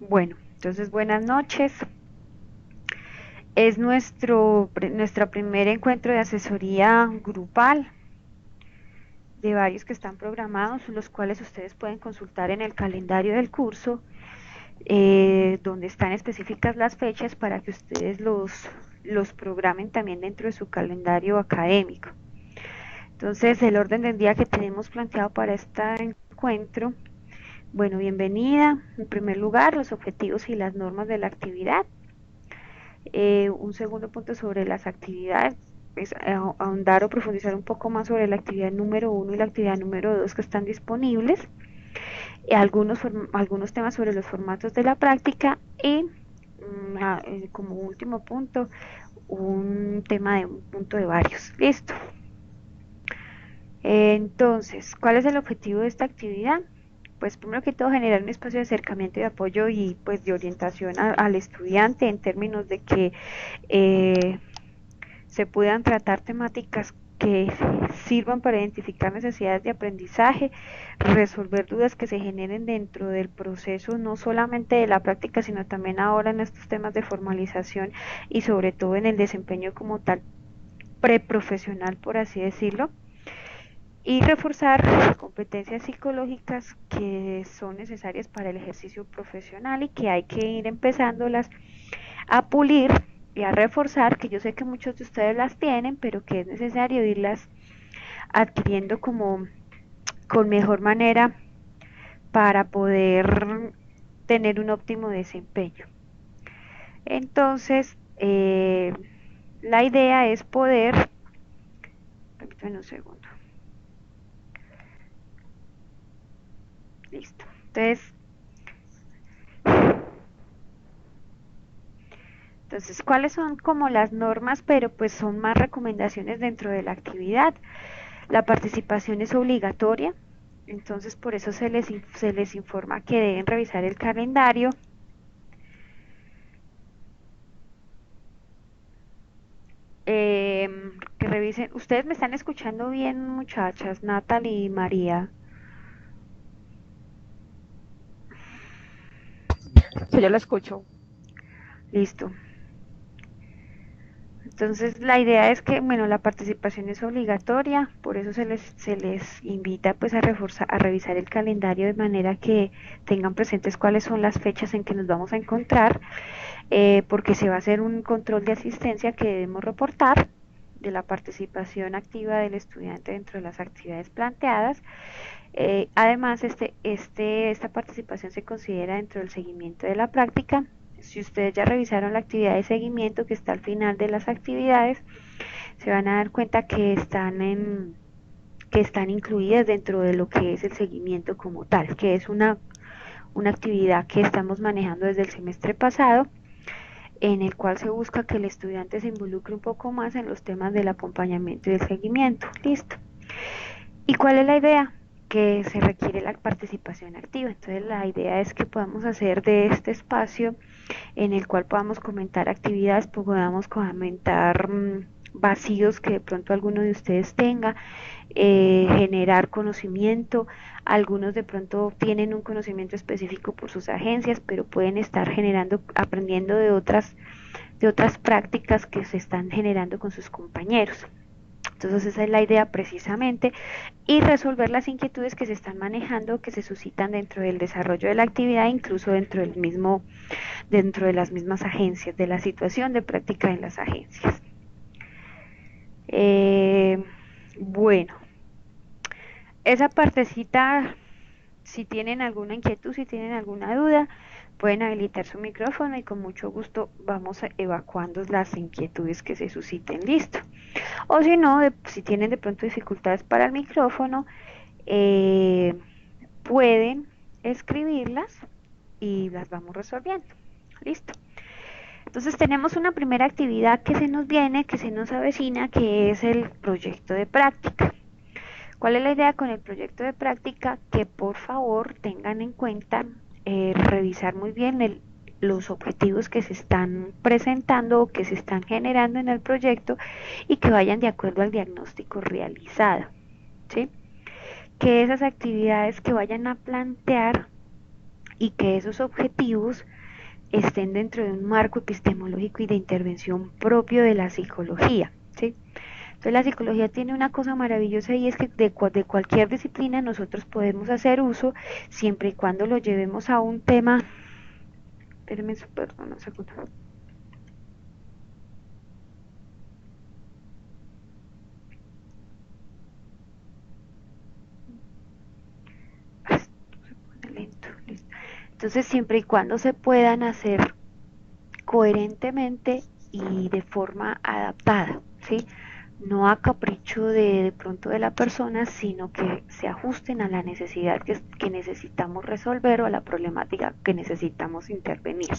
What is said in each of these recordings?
Bueno, entonces buenas noches. Es nuestro primer encuentro de asesoría grupal de varios que están programados, los cuales ustedes pueden consultar en el calendario del curso, donde están específicas las fechas para que ustedes los programen también dentro de su calendario académico. Entonces, el orden del día que tenemos planteado para este encuentro, bueno, bienvenida. En primer lugar, los objetivos y las normas de la actividad. Un segundo punto sobre las actividades es ahondar o profundizar un poco más sobre la actividad número 1 y la actividad número 2 que están disponibles, algunos temas sobre los formatos de la práctica y como último punto un tema de un punto de varios. Listo. Entonces, ¿cuál es el objetivo de esta actividad? Pues primero que todo generar un espacio de acercamiento y de apoyo y pues de orientación al estudiante en términos de que eh, se puedan tratar temáticas que sirvan para identificar necesidades de aprendizaje, resolver dudas que se generen dentro del proceso, no solamente de la práctica, sino también ahora en estos temas de formalización y sobre todo en el desempeño como tal preprofesional, por así decirlo, y reforzar competencias psicológicas que son necesarias para el ejercicio profesional y que hay que ir empezándolas a pulir y a reforzar, que yo sé que muchos de ustedes las tienen, pero que es necesario irlas adquiriendo como con mejor manera para poder tener un óptimo desempeño. Entonces, la idea es poder, permítanme un segundo, listo. Entonces, ¿cuáles son como las normas? Pero pues son más recomendaciones dentro de la actividad. La participación es obligatoria, entonces por eso se les informa que deben revisar el calendario. Que revisen. ¿Ustedes me están escuchando bien, muchachas? Natalie y María. Sí, yo lo escucho. Listo. Entonces la idea es que, bueno, la participación es obligatoria, por eso se les invita pues a revisar el calendario de manera que tengan presentes cuáles son las fechas en que nos vamos a encontrar, porque se va a hacer un control de asistencia que debemos reportar de la participación activa del estudiante dentro de las actividades planteadas. Además, esta participación se considera dentro del seguimiento de la práctica. Si ustedes ya revisaron la actividad de seguimiento que está al final de las actividades, se van a dar cuenta que están incluidas dentro de lo que es el seguimiento como tal, que es una actividad que estamos manejando desde el semestre pasado, en el cual se busca que el estudiante se involucre un poco más en los temas del acompañamiento y del seguimiento. Listo. ¿Y cuál es la idea? Que se requiere la participación activa. Entonces la idea es que podamos hacer de este espacio en el cual podamos comentar actividades, podamos comentar vacíos que de pronto alguno de ustedes tenga, generar conocimiento. Algunos de pronto tienen un conocimiento específico por sus agencias, pero pueden estar generando, aprendiendo de otras prácticas que se están generando con sus compañeros. Entonces esa es la idea precisamente, y resolver las inquietudes que se están manejando, que se suscitan dentro del desarrollo de la actividad, incluso dentro de las mismas agencias, de la situación de práctica en las agencias. Eh, bueno, esa partecita, si tienen alguna inquietud, si tienen alguna duda, pueden habilitar su micrófono y con mucho gusto vamos evacuando las inquietudes que se susciten. Listo. O si no, si tienen de pronto dificultades para el micrófono, eh, pueden escribirlas y las vamos resolviendo. Listo. Entonces tenemos una primera actividad que se nos viene, que se nos avecina, que es el proyecto de práctica. ¿Cuál es la idea con el proyecto de práctica? Que por favor tengan en cuenta revisar muy bien los objetivos que se están presentando o que se están generando en el proyecto y que vayan de acuerdo al diagnóstico realizado, ¿sí? Que esas actividades que vayan a plantear y que esos objetivos estén dentro de un marco epistemológico y de intervención propio de la psicología, ¿sí? Entonces la psicología tiene una cosa maravillosa y es que de cualquier disciplina nosotros podemos hacer uso siempre y cuando lo llevemos a un tema. Espérenme, perdón, un segundo. Se pone lento, listo. Entonces siempre y cuando se puedan hacer coherentemente y de forma adaptada, ¿sí? No a capricho de pronto de la persona, sino que se ajusten a la necesidad que necesitamos resolver o a la problemática que necesitamos intervenir.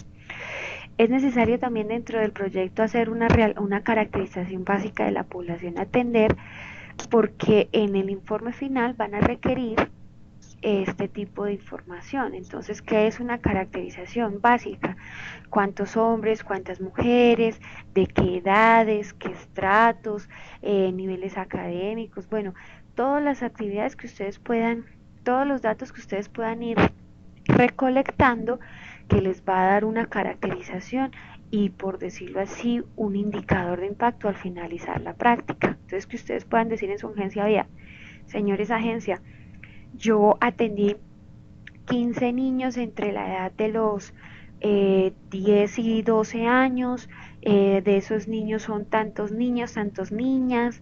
Es necesario también dentro del proyecto hacer una caracterización básica de la población a atender, porque en el informe final van a requerir este tipo de información. Entonces, ¿qué es una caracterización básica? ¿Cuántos hombres, cuántas mujeres, de qué edades, qué estratos, niveles académicos? Bueno, todas las actividades que ustedes puedan, todos los datos que ustedes puedan ir recolectando, que les va a dar una caracterización y, por decirlo así, un indicador de impacto al finalizar la práctica. Entonces, que ustedes puedan decir en su agencia: vea, señores agencia, yo atendí 15 niños entre la edad de los 10 y 12 años, de esos niños son tantos niños, tantos niñas,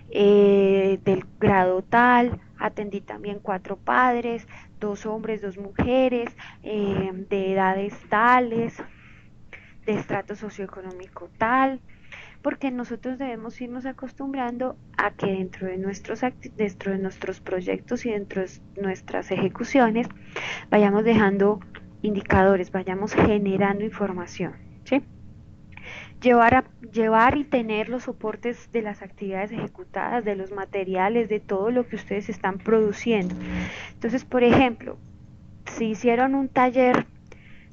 del grado tal, atendí también 4 padres, 2 hombres, 2 mujeres, de edades tales, de estrato socioeconómico tal, porque nosotros debemos irnos acostumbrando a que dentro de nuestros proyectos y dentro de nuestras ejecuciones vayamos dejando indicadores, vayamos generando información, ¿sí? Llevar y tener los soportes de las actividades ejecutadas, de los materiales, de todo lo que ustedes están produciendo. Entonces, por ejemplo, si hicieron un taller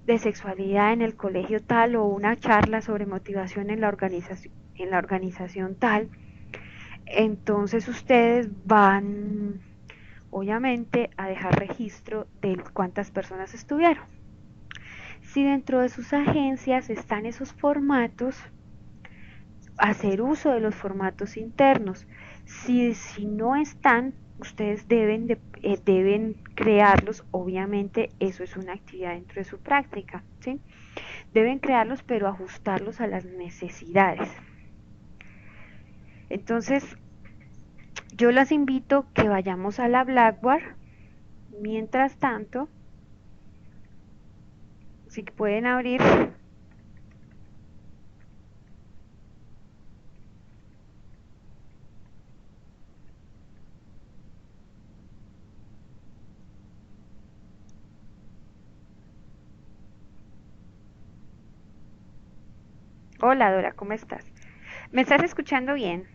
de sexualidad en el colegio tal o una charla sobre motivación en la organización tal, entonces ustedes van obviamente a dejar registro de cuántas personas estuvieron. Si dentro de sus agencias están esos formatos, hacer uso de los formatos internos. Si no están, ustedes deben crearlos. Obviamente eso es una actividad dentro de su práctica, ¿sí? Deben crearlos, pero ajustarlos a las necesidades. Entonces, yo las invito que vayamos a la Blackboard. Mientras tanto, si pueden abrir. Hola Dora, ¿cómo estás? ¿Me estás escuchando bien?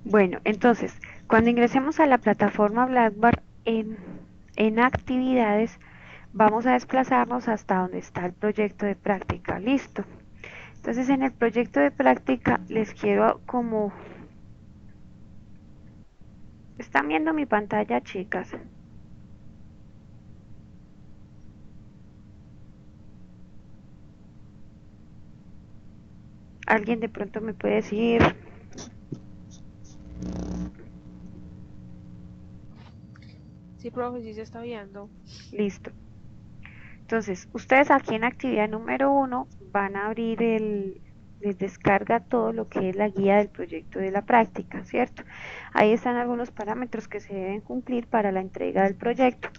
Bueno, entonces, cuando ingresemos a la plataforma Blackboard en actividades, vamos a desplazarnos hasta donde está el proyecto de práctica. Listo. Entonces, en el proyecto de práctica les quiero como... ¿Están viendo mi pantalla, chicas? ¿Alguien de pronto me puede decir? Sí, profe, sí se está viendo. Listo. Entonces, ustedes aquí en actividad número 1 van a abrir les descarga todo lo que es la guía del proyecto de la práctica, ¿cierto? Ahí están algunos parámetros que se deben cumplir para la entrega del proyecto.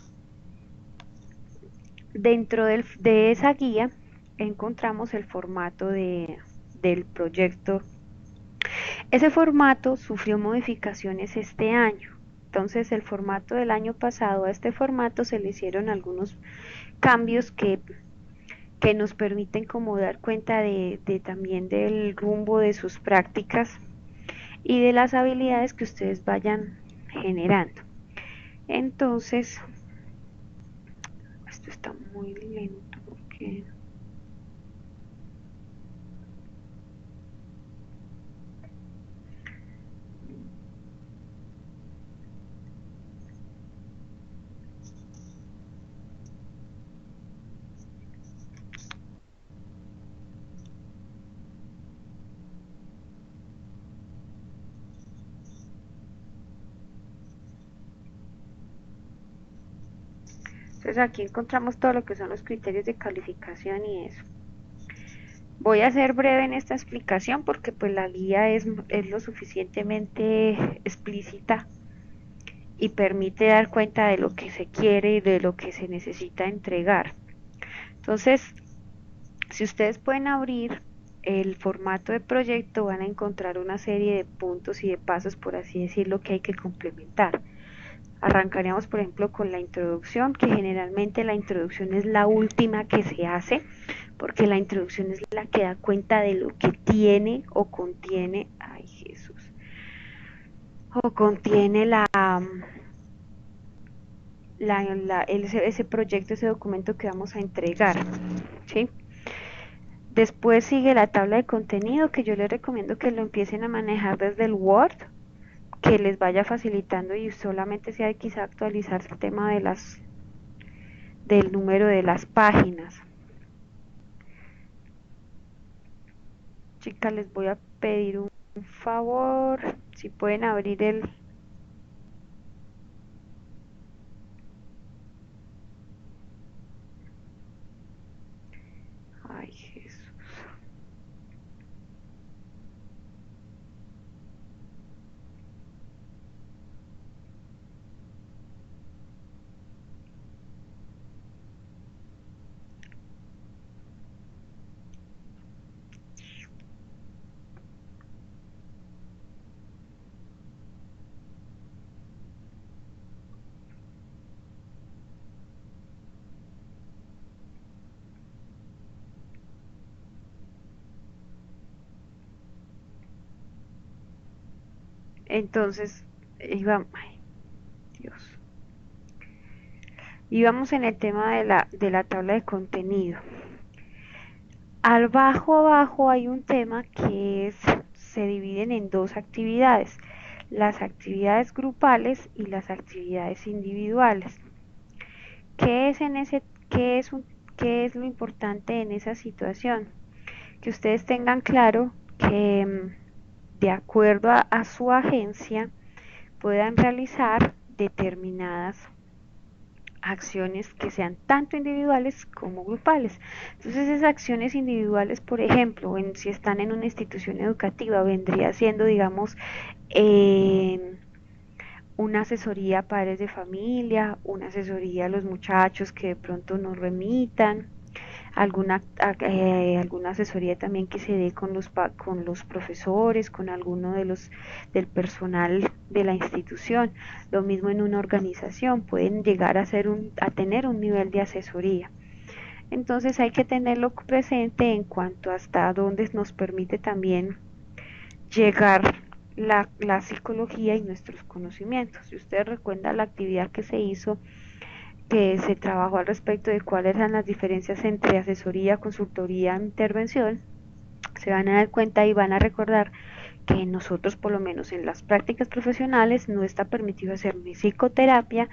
Dentro de esa guía encontramos el formato del proyecto. Ese formato sufrió modificaciones este año. Entonces el formato del año pasado a este formato se le hicieron algunos cambios que nos permiten como dar cuenta también del rumbo de sus prácticas y de las habilidades que ustedes vayan generando. Entonces, esto está muy lento porque... Entonces aquí encontramos todo lo que son los criterios de calificación y eso. Voy a ser breve en esta explicación porque pues la guía es lo suficientemente explícita y permite dar cuenta de lo que se quiere y de lo que se necesita entregar. Entonces, si ustedes pueden abrir el formato de proyecto, van a encontrar una serie de puntos y de pasos, por así decirlo, que hay que complementar. Arrancaríamos, por ejemplo, con la introducción, que generalmente la introducción es la última que se hace, porque la introducción es la que da cuenta de lo que tiene o contiene, ay Jesús, o contiene ese proyecto, ese documento que vamos a entregar, ¿sí? Después sigue la tabla de contenido, que yo les recomiendo que lo empiecen a manejar desde el Word, que les vaya facilitando y solamente sea quizá actualizarse el tema del número de las páginas. Chicas, les voy a pedir un favor, si pueden abrir ay Jesús. Entonces, ay, Dios. Íbamos en el tema de la tabla de contenido. Abajo hay un tema se dividen en dos actividades, las actividades grupales y las actividades individuales. ¿Qué es, en ese, qué es, qué es lo importante en esa situación? Que ustedes tengan claro que de acuerdo a su agencia puedan realizar determinadas acciones que sean tanto individuales como grupales. Entonces esas acciones individuales, por ejemplo, si están en una institución educativa, vendría siendo, digamos, una asesoría a padres de familia, una asesoría a los muchachos que de pronto nos remitan, alguna asesoría también que se dé con los profesores, con alguno del personal de la institución. Lo mismo en una organización, pueden llegar a tener un nivel de asesoría. Entonces hay que tenerlo presente en cuanto hasta dónde nos permite también llegar la psicología y nuestros conocimientos. Si ustedes recuerdan la actividad que se hizo, que se trabajó al respecto de cuáles eran las diferencias entre asesoría, consultoría e intervención, se van a dar cuenta y van a recordar que nosotros, por lo menos en las prácticas profesionales, no está permitido hacer ni psicoterapia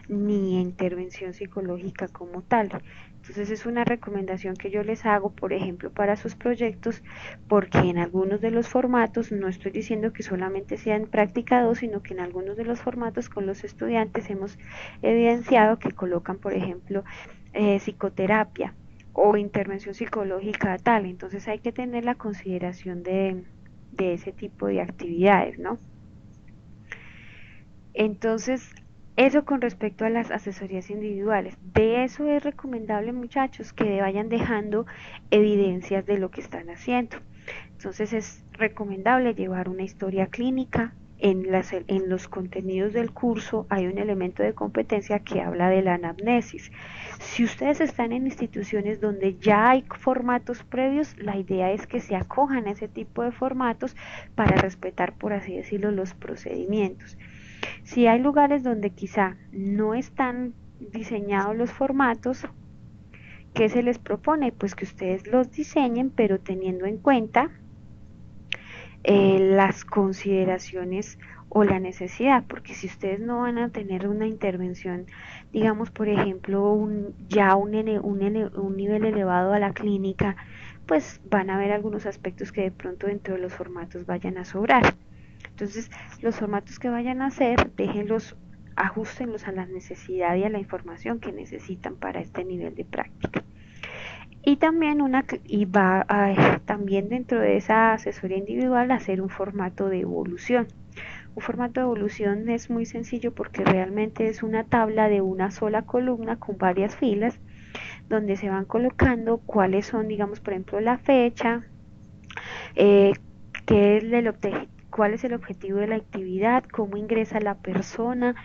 ni intervención psicológica como tal. Entonces es una recomendación que yo les hago, por ejemplo, para sus proyectos, porque en algunos de los formatos, no estoy diciendo que solamente sean práctica 2, sino que en algunos de los formatos con los estudiantes hemos evidenciado que colocan, por ejemplo, psicoterapia o intervención psicológica tal. Entonces hay que tener la consideración de ese tipo de actividades, ¿no? Entonces, eso con respecto a las asesorías individuales. De eso es recomendable, muchachos, que vayan dejando evidencias de lo que están haciendo. Entonces es recomendable llevar una historia clínica. En los contenidos del curso hay un elemento de competencia que habla de la anamnesis. Si ustedes están en instituciones donde ya hay formatos previos, la idea es que se acojan a ese tipo de formatos para respetar, por así decirlo, los procedimientos. Si hay lugares donde quizá no están diseñados los formatos, ¿qué se les propone? Pues que ustedes los diseñen, pero teniendo en cuenta las consideraciones o la necesidad, porque si ustedes no van a tener una intervención, digamos por ejemplo, un nivel elevado a la clínica, pues van a haber algunos aspectos que de pronto dentro de los formatos vayan a sobrar. Entonces, los formatos que vayan a hacer, déjenlos, ajustenlos a la necesidad y a la información que necesitan para este nivel de práctica. Y también también dentro de esa asesoría individual hacer un formato de evolución. Un formato de evolución es muy sencillo porque realmente es una tabla de una sola columna con varias filas donde se van colocando cuáles son, digamos, por ejemplo, la fecha, eh, qué es cuál es el objetivo de la actividad, cómo ingresa la persona,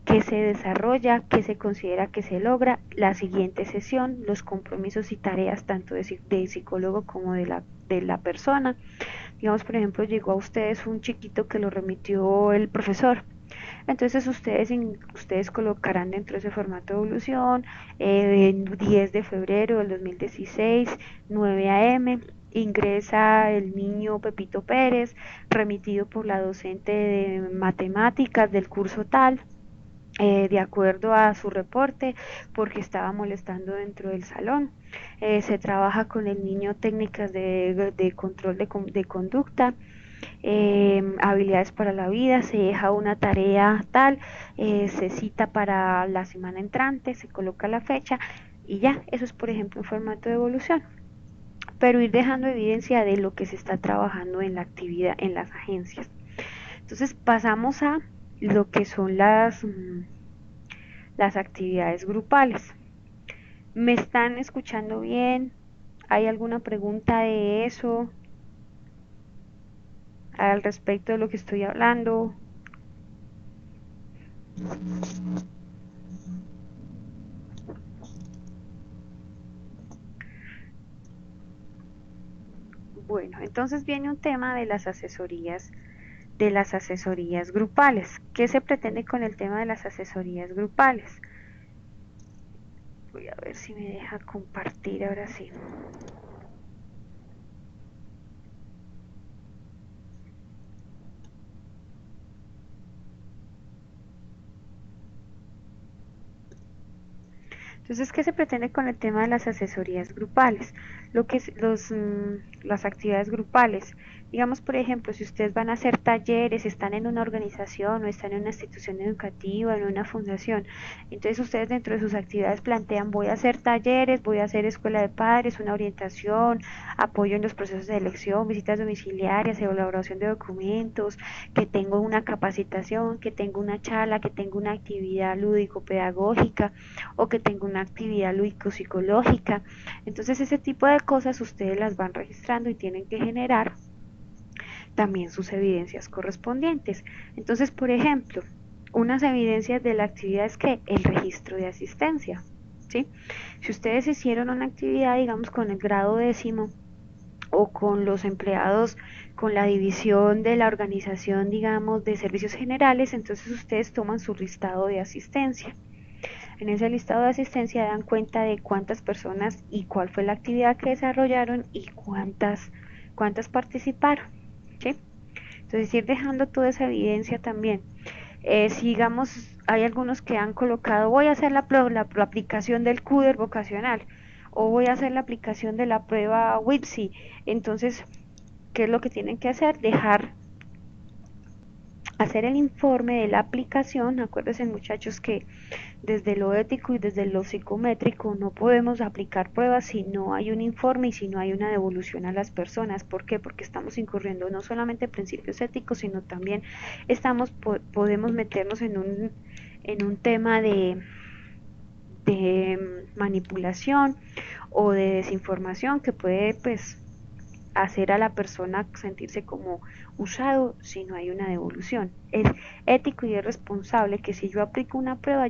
qué se desarrolla, qué se considera que se logra, la siguiente sesión, los compromisos y tareas tanto de psicólogo como de la persona. Digamos, por ejemplo, llegó a ustedes un chiquito que lo remitió el profesor. Entonces ustedes colocarán dentro de ese formato de evolución 10 de febrero del 2016, 9 a.m., ingresa el niño Pepito Pérez, remitido por la docente de matemáticas del curso tal, de acuerdo a su reporte, porque estaba molestando dentro del salón. Se trabaja con el niño técnicas de control de conducta, habilidades para la vida, se deja una tarea tal, se cita para la semana entrante, se coloca la fecha y ya, eso es por ejemplo un formato de evolución, pero ir dejando evidencia de lo que se está trabajando en la actividad en las agencias. Entonces pasamos a lo que son las actividades grupales. ¿Me están escuchando bien? ¿Hay alguna pregunta de eso al respecto de lo que estoy hablando? Bueno, entonces viene un tema de las asesorías grupales. ¿Qué se pretende con el tema de las asesorías grupales? Voy a ver si me deja compartir ahora sí. Entonces, ¿qué se pretende con el tema de las asesorías grupales? Lo que es las actividades grupales. Digamos, por ejemplo, si ustedes van a hacer talleres, están en una organización o están en una institución educativa, en una fundación, entonces ustedes dentro de sus actividades plantean, voy a hacer talleres, voy a hacer escuela de padres, una orientación, apoyo en los procesos de elección, visitas domiciliarias, elaboración de documentos, que tengo una capacitación, que tengo una charla, que tengo una actividad lúdico-pedagógica, o que tengo una actividad lúdico-psicológica. Entonces ese tipo de cosas ustedes las van registrando y tienen que generar también sus evidencias correspondientes. Entonces, por ejemplo, unas evidencias de la actividad es que el registro de asistencia, ¿sí? Si ustedes hicieron una actividad, digamos, con el grado 10º o con los empleados, con la división de la organización, digamos, de servicios generales, entonces ustedes toman su listado de asistencia. En ese listado de asistencia dan cuenta de cuántas personas y cuál fue la actividad que desarrollaron y cuántas participaron, ¿sí? Entonces ir dejando toda esa evidencia también. Si digamos hay algunos que han colocado voy a hacer la aplicación del CUDER vocacional o voy a hacer la aplicación de la prueba WIPSI, entonces ¿qué es lo que tienen que hacer? Dejar hacer el informe de la aplicación. Acuérdense, muchachos, que desde lo ético y desde lo psicométrico no podemos aplicar pruebas si no hay un informe y si no hay una devolución a las personas. ¿Por qué? Porque estamos incurriendo no solamente en principios éticos, sino también podemos meternos en un tema de manipulación o de desinformación que puede pues hacer a la persona sentirse como usado si no hay una devolución. Es ético y es responsable que si yo aplico una prueba,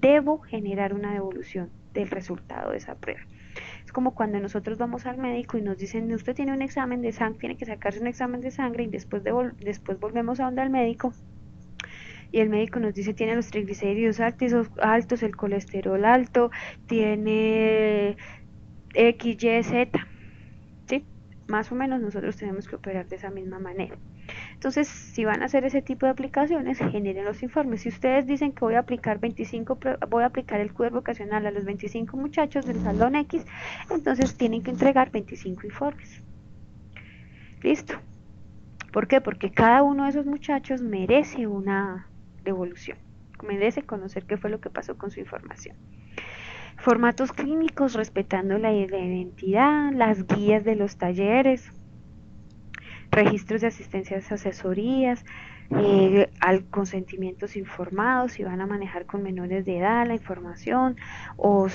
debo generar una devolución del resultado de esa prueba. Es como cuando nosotros vamos al médico y nos dicen, usted tiene un examen de sangre, tiene que sacarse un examen de sangre, y después volvemos a donde al médico y el médico nos dice tiene los triglicéridos altos, el colesterol alto, tiene X, Y, Z, ¿sí? Más o menos nosotros tenemos que operar de esa misma manera. Entonces, si van a hacer ese tipo de aplicaciones, generen los informes. Si ustedes dicen que voy a aplicar el cuerpo vocacional a los 25 muchachos del salón X, entonces tienen que entregar 25 informes. ¿Listo? ¿Por qué? Porque cada uno de esos muchachos merece una devolución, merece conocer qué fue lo que pasó con su información. Formatos clínicos respetando la identidad, las guías de los talleres, registros de asistencias, asesorías, al consentimientos informados, si van a manejar con menores de edad la información, o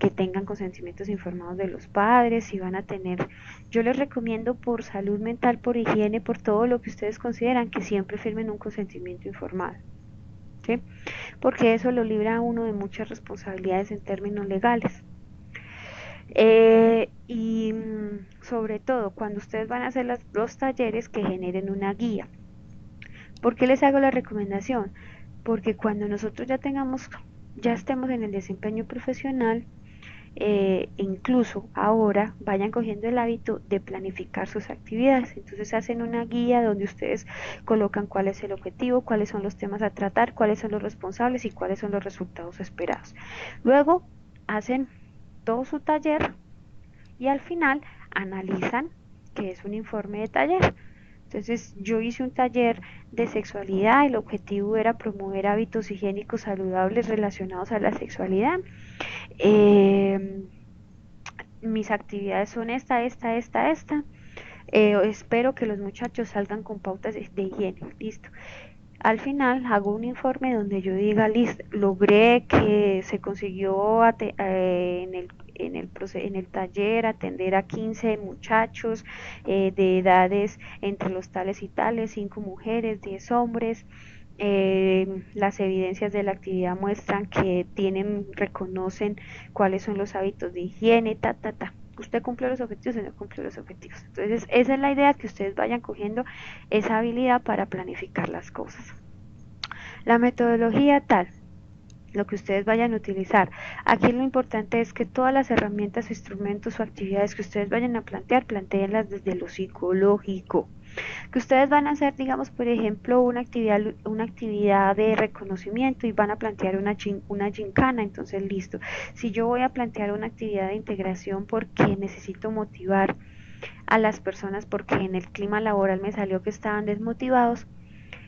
que tengan consentimientos informados de los padres, si van a tener, yo les recomiendo por salud mental, por higiene, por todo lo que ustedes consideran, que siempre firmen un consentimiento informado, ¿sí? Porque eso lo libra a uno de muchas responsabilidades en términos legales. Y sobre todo, cuando ustedes van a hacer los talleres, que generen una guía. ¿Por qué les hago la recomendación? Porque cuando nosotros ya estemos en el desempeño profesional, incluso ahora vayan cogiendo el hábito de planificar sus actividades. Entonces hacen una guía donde ustedes colocan cuál es el objetivo, cuáles son los temas a tratar, cuáles son los responsables y cuáles son los resultados esperados. Luego hacen todo su taller y al final analizan, que es un informe de taller. Entonces yo hice un taller de sexualidad, el objetivo era promover hábitos higiénicos saludables relacionados a la sexualidad. Mis actividades son esta. Espero que los muchachos salgan con pautas de higiene, listo. Al final hago un informe donde yo diga, listo, logré que se consiguió en el taller atender a 15 muchachos de edades entre los tales y tales, 5 mujeres, 10 hombres. Las evidencias de la actividad muestran que reconocen cuáles son los hábitos de higiene, usted cumplió los objetivos o no cumplió los objetivos. Entonces esa es la idea, que ustedes vayan cogiendo esa habilidad para planificar las cosas. La metodología tal, lo que ustedes vayan a utilizar. Aquí lo importante es que todas las herramientas, instrumentos o actividades que ustedes vayan a plantear, planteenlas desde lo psicológico. Que ustedes van a hacer, digamos, por ejemplo, una actividad de reconocimiento y van a plantear una gincana, entonces listo. Si yo voy a plantear una actividad de integración porque necesito motivar a las personas porque en el clima laboral me salió que estaban desmotivados,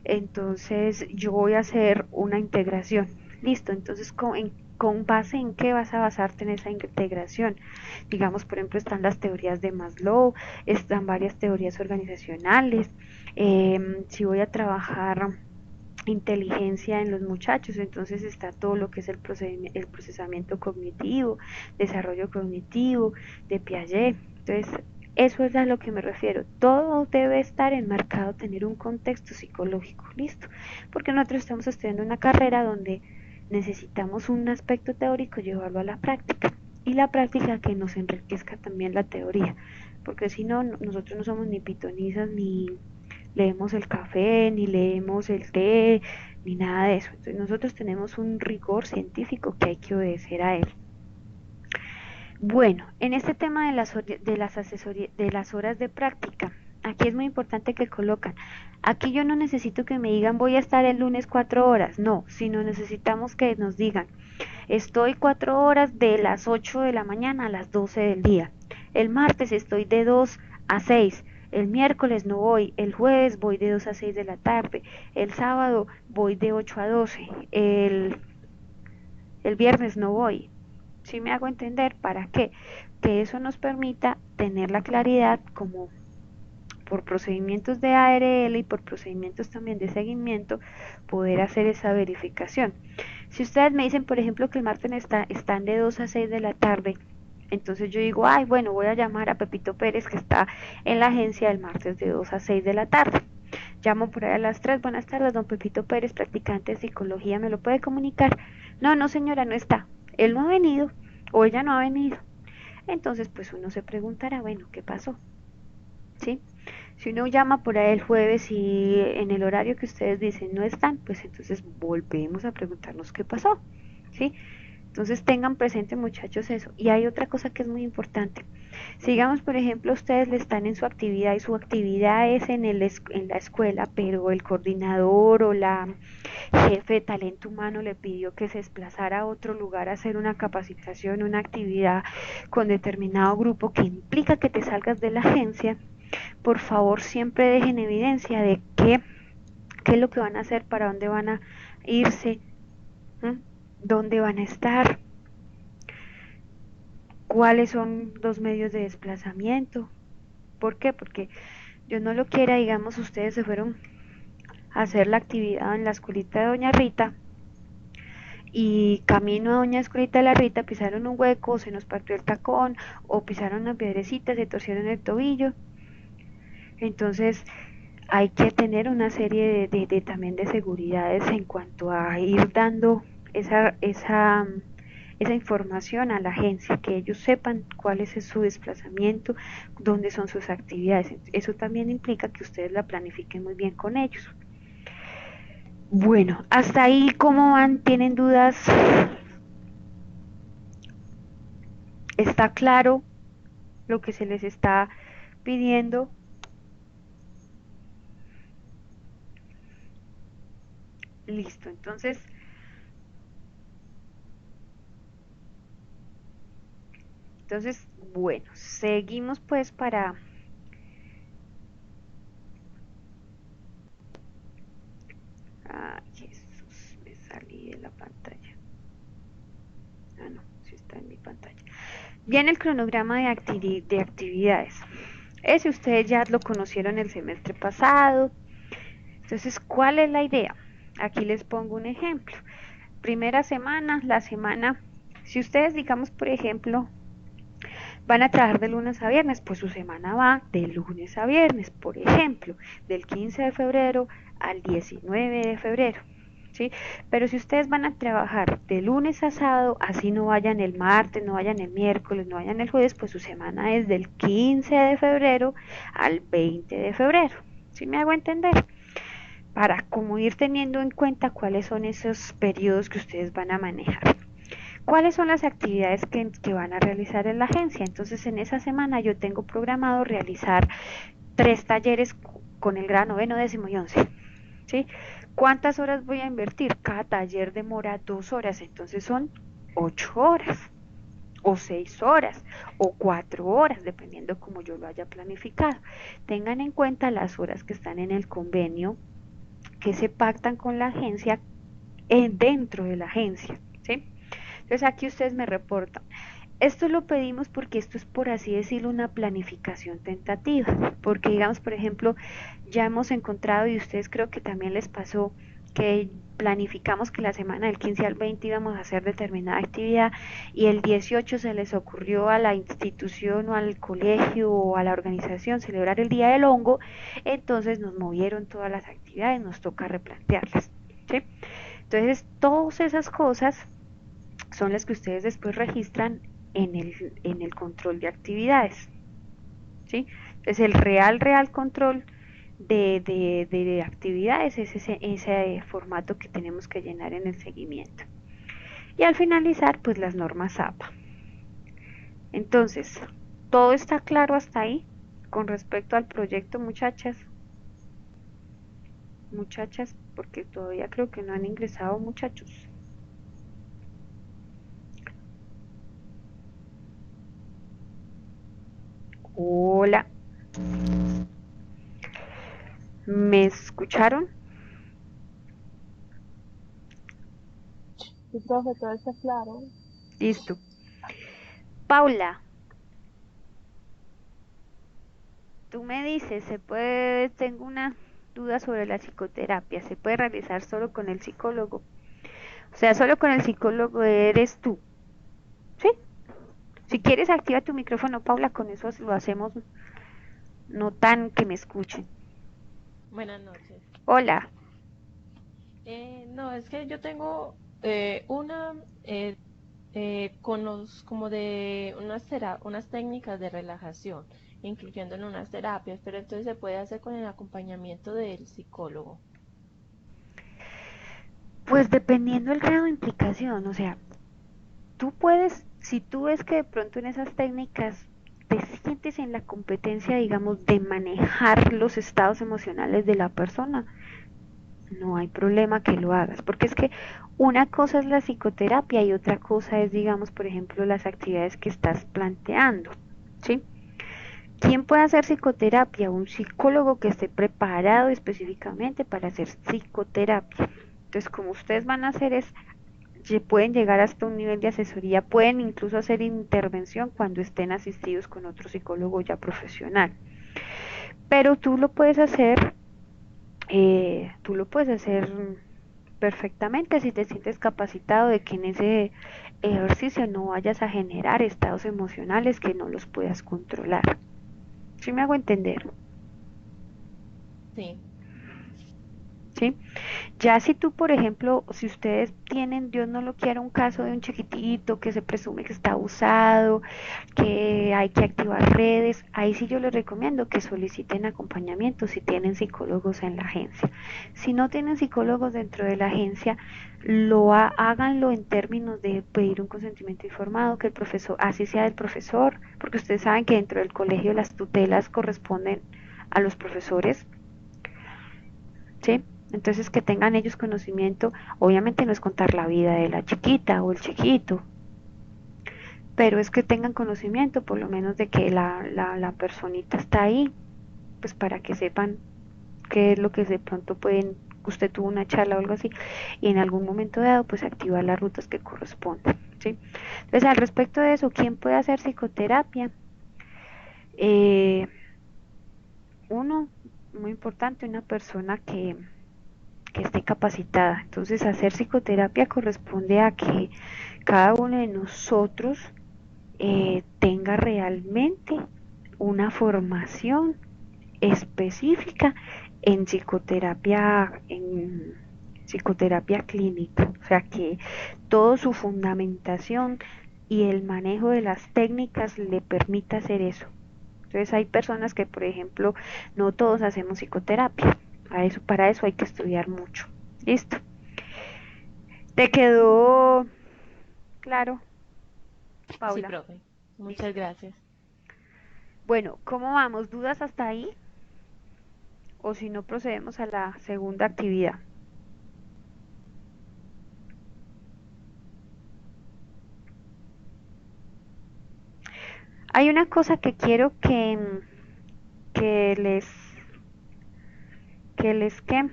entonces yo voy a hacer una integración. Listo, entonces con base en qué vas a basarte en esa integración. Digamos, por ejemplo, están las teorías de Maslow, están varias teorías organizacionales. Si voy a trabajar inteligencia en los muchachos, entonces está todo lo que es el procesamiento cognitivo, desarrollo cognitivo de Piaget. Entonces eso es a lo que me refiero. Todo debe estar enmarcado, tener un contexto psicológico, listo, porque nosotros estamos estudiando una carrera donde necesitamos un aspecto teórico llevarlo a la práctica, y la práctica que nos enriquezca también la teoría, porque si no, nosotros no somos ni pitonizas, ni leemos el café, ni leemos el té, ni nada de eso. Entonces nosotros tenemos un rigor científico que hay que obedecer a él. Bueno, en este tema de las horas de práctica, aquí es muy importante que colocan. Aquí yo no necesito que me digan voy a estar el lunes 4 horas, no, sino necesitamos que nos digan estoy 4 horas de las 8 de la mañana a las 12 del día. El martes estoy de 2 a 6. el miércoles no voy, el jueves voy de 2 a 6 de la tarde, el sábado voy de 8 a 12, el viernes no voy. ¿Sí me hago entender? ¿Para qué? Que eso nos permita tener la claridad como por procedimientos de ARL y por procedimientos también de seguimiento, poder hacer esa verificación. Si ustedes me dicen, por ejemplo, que el martes están de 2 a 6 de la tarde, entonces yo digo, ay, bueno, voy a llamar a Pepito Pérez, que está en la agencia el martes de 2 a 6 de la tarde. Llamo por ahí a las 3, buenas tardes, don Pepito Pérez, practicante de psicología, ¿me lo puede comunicar? No, no señora, no está. Él no ha venido o ella no ha venido. Entonces, pues uno se preguntará, bueno, ¿qué pasó? ¿Sí? Si uno llama por ahí el jueves y en el horario que ustedes dicen no están, pues entonces volvemos a preguntarnos qué pasó, ¿sí? Entonces tengan presente, muchachos, eso. Y hay otra cosa que es muy importante. Si digamos, por ejemplo, ustedes le están en su actividad y su actividad es en la escuela, pero el coordinador o la jefe de talento humano le pidió que se desplazara a otro lugar a hacer una capacitación, una actividad con determinado grupo que implica que te salgas de la agencia, por favor siempre dejen evidencia de qué es lo que van a hacer, para dónde van a irse, ¿m? Dónde van a estar, cuáles son los medios de desplazamiento. ¿Por qué? Porque yo no lo quiera, digamos, ustedes se fueron a hacer la actividad en la escuelita de Doña Rita y camino a Doña Escuelita de la Rita pisaron un hueco, se nos partió el tacón o pisaron una piedrecita, se torcieron el tobillo. Entonces hay que tener una serie también de seguridades en cuanto a ir dando esa información a la agencia, que ellos sepan cuál es su desplazamiento, dónde son sus actividades. Eso también implica que ustedes la planifiquen muy bien con ellos. Bueno, hasta ahí, ¿cómo van? ¿Tienen dudas? ¿Está claro lo que se les está pidiendo? Listo, entonces, bueno, seguimos pues para... Ay, Jesús, me salí de la pantalla. Ah, no, sí está en mi pantalla. Viene el cronograma de actividades. Ese ustedes ya lo conocieron el semestre pasado. Entonces, ¿cuál es la idea? Aquí les pongo un ejemplo. Primera semana, la semana, si ustedes digamos, por ejemplo, van a trabajar de lunes a viernes, pues su semana va de lunes a viernes, por ejemplo, del 15 de febrero al 19 de febrero. ¿Sí? Pero si ustedes van a trabajar de lunes a sábado, así no vayan el martes, no vayan el miércoles, no vayan el jueves, pues su semana es del 15 de febrero al 20 de febrero. ¿Sí me hago entender? Para como ir teniendo en cuenta cuáles son esos periodos que ustedes van a manejar. ¿Cuáles son las actividades que van a realizar en la agencia? Entonces, en esa semana yo tengo programado realizar 3 talleres con el grado noveno, décimo y 11. ¿Sí? ¿Cuántas horas voy a invertir? Cada taller demora 2 horas, entonces son 8 horas, o 6 horas, o 4 horas, dependiendo como yo lo haya planificado. Tengan en cuenta las horas que están en el convenio, que se pactan con la agencia, dentro de la agencia. ¿Sí? Entonces aquí ustedes me reportan. Esto lo pedimos porque esto es, por así decirlo, una planificación tentativa, porque digamos, por ejemplo, ya hemos encontrado, y ustedes creo que también les pasó, que planificamos que la semana del 15 al 20 íbamos a hacer determinada actividad y el 18 se les ocurrió a la institución o al colegio o a la organización celebrar el Día del Hongo, entonces nos movieron todas las actividades, nos toca replantearlas. ¿Sí? Entonces, todas esas cosas son las que ustedes después registran en el control de actividades. ¿Sí? Entonces el real control de actividades es ese formato que tenemos que llenar en el seguimiento. Y al finalizar, pues las normas APA. Entonces, ¿todo está claro hasta ahí con respecto al proyecto, muchachas? Muchachas, porque todavía creo que no han ingresado, muchachos. Hola. ¿Me escucharon? Sí, profe, todo está claro. Listo. Paula, tú me dices, tengo una duda sobre la psicoterapia, ¿se puede realizar solo con el psicólogo? O sea, solo con el psicólogo eres tú, ¿sí? Si quieres, activa tu micrófono, Paula, con eso lo hacemos no tan que me escuchen. Buenas noches. Hola. No, es que yo tengo una con los como de unas técnicas de relajación, incluyendo en unas terapias, pero entonces se puede hacer con el acompañamiento del psicólogo. Pues dependiendo del grado de implicación, o sea, tú puedes, si tú ves que de pronto en esas técnicas te sientes en la competencia, digamos, de manejar los estados emocionales de la persona, no hay problema que lo hagas, porque es que una cosa es la psicoterapia y otra cosa es, digamos, por ejemplo, las actividades que estás planteando, ¿sí? ¿Quién puede hacer psicoterapia? Un psicólogo que esté preparado específicamente para hacer psicoterapia. Entonces, como ustedes van a hacer es, pueden llegar hasta un nivel de asesoría, pueden incluso hacer intervención cuando estén asistidos con otro psicólogo ya profesional. Pero tú lo puedes hacer perfectamente si te sientes capacitado de que en ese ejercicio no vayas a generar estados emocionales que no los puedas controlar. ¿Sí me hago entender? Sí, ¿Sí? Ya si tú, por ejemplo, si ustedes tienen, Dios no lo quiera, un caso de un chiquitito que se presume que está abusado, que hay que activar redes, ahí sí yo les recomiendo que soliciten acompañamiento si tienen psicólogos en la agencia. Si no tienen psicólogos dentro de la agencia, háganlo en términos de pedir un consentimiento informado, que el profesor, así sea el profesor, porque ustedes saben que dentro del colegio las tutelas corresponden a los profesores, ¿sí? Entonces que tengan ellos conocimiento, obviamente no es contar la vida de la chiquita o el chiquito, pero es que tengan conocimiento por lo menos de que la personita está ahí, pues para que sepan qué es lo que de pronto pueden, usted tuvo una charla o algo así, y en algún momento dado pues activar las rutas que corresponden, ¿sí? Entonces al respecto de eso, ¿quién puede hacer psicoterapia? Eh, Uno, muy importante, una persona que esté capacitada. Entonces, hacer psicoterapia corresponde a que cada uno de nosotros tenga realmente una formación específica en psicoterapia clínica. O sea, que toda su fundamentación y el manejo de las técnicas le permita hacer eso. Entonces hay personas que, por ejemplo, no todos hacemos psicoterapia. Para eso hay que estudiar mucho. ¿Listo? ¿Te quedó claro, sí, Paula? profe. Muchas Listo. gracias. Bueno, ¿cómo vamos? ¿Dudas hasta ahí? O si no, procedemos a la segunda actividad. Hay una cosa que quiero que les, que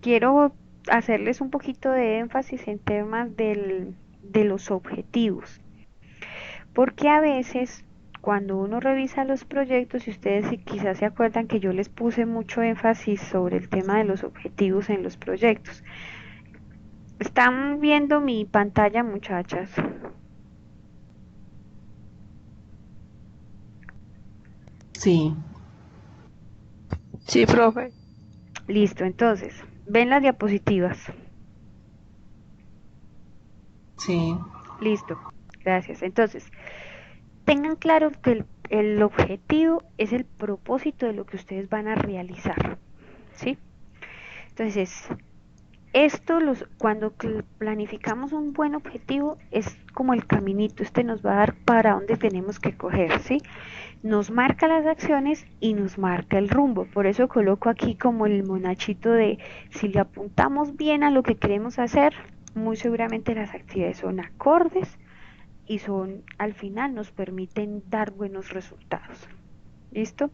quiero hacerles un poquito de énfasis en temas de los objetivos. Porque a veces cuando uno revisa los proyectos, y ustedes quizás se acuerdan que yo les puse mucho énfasis sobre el tema de los objetivos en los proyectos. ¿Están viendo mi pantalla, muchachas? Sí, Sí, profe. Listo, entonces, ven las diapositivas. sí. Listo, gracias. Entonces, tengan claro que el objetivo es el propósito de lo que ustedes van a realizar, ¿sí? Entonces, cuando planificamos un buen objetivo, es como el caminito, este nos va a dar para dónde tenemos que coger, ¿sí? Nos marca las acciones y nos marca el rumbo. Por eso coloco aquí como el monachito de si le apuntamos bien a lo que queremos hacer, muy seguramente las actividades son acordes y al final nos permiten dar buenos resultados. ¿Listo?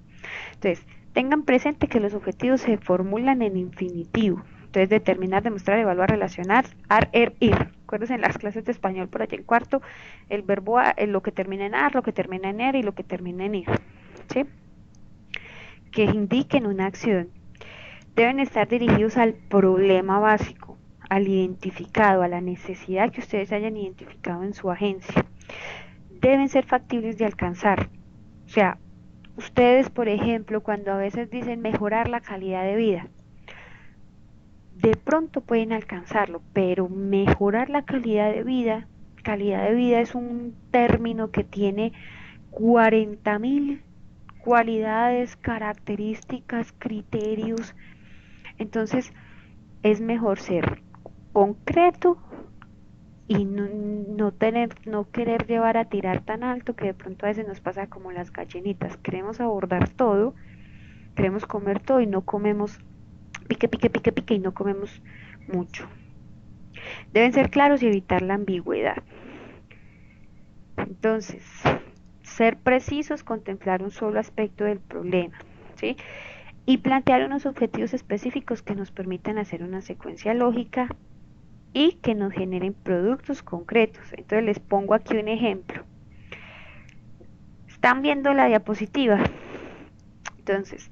Entonces, Tengan presente que los objetivos se formulan en infinitivo. Entonces, determinar, demostrar, evaluar, relacionar, ir. Acuérdense en las clases de español por allá en cuarto, el verbo lo que termina en ar, lo que termina en y lo que termina en ir. ¿Sí? Que indiquen una acción. Deben estar dirigidos al problema básico, al identificado, a la necesidad que ustedes hayan identificado en su agencia. Deben ser factibles de alcanzar. O sea, ustedes, por ejemplo, cuando a veces dicen mejorar la calidad de vida, de pronto pueden alcanzarlo, pero mejorar la calidad de vida es un término que tiene 40.000 cualidades, características, criterios. Entonces, es mejor ser concreto y no querer llevar a tirar tan alto, que de pronto a veces nos pasa como las gallinitas, queremos abordar todo, queremos comer todo y no comemos pique y no comemos mucho. Deben ser claros y evitar la ambigüedad. Entonces, ser precisos, contemplar un solo aspecto del problema, ¿sí? Y plantear unos objetivos específicos que nos permitan hacer una secuencia lógica y que nos generen productos concretos. Entonces les pongo aquí un ejemplo. ¿Están viendo la diapositiva? Entonces,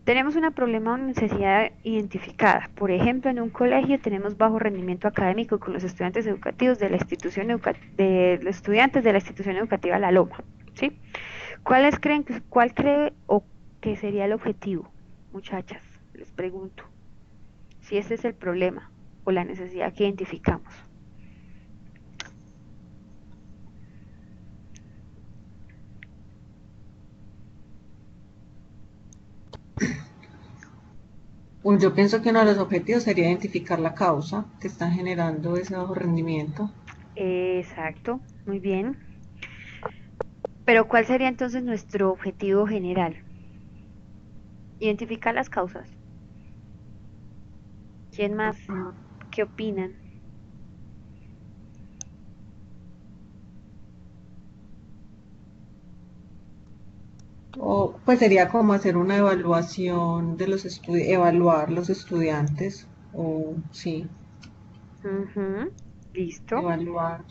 tenemos un problema o una necesidad identificada. Por ejemplo, en un colegio tenemos bajo rendimiento académico con los estudiantes educativos de la institución educativa La Loma, ¿sí? ¿Cuál cree o que sería el objetivo, muchachas? Les pregunto. Si este es el problema o la necesidad que identificamos. Yo pienso que uno de los objetivos sería identificar la causa que está generando ese bajo rendimiento. Exacto, muy bien. Pero ¿cuál sería entonces nuestro objetivo general? Identificar las causas. ¿Quién más? ¿Qué opinan? O pues sería como hacer una evaluación de los evaluar los estudiantes, o sí, Listo. evaluar.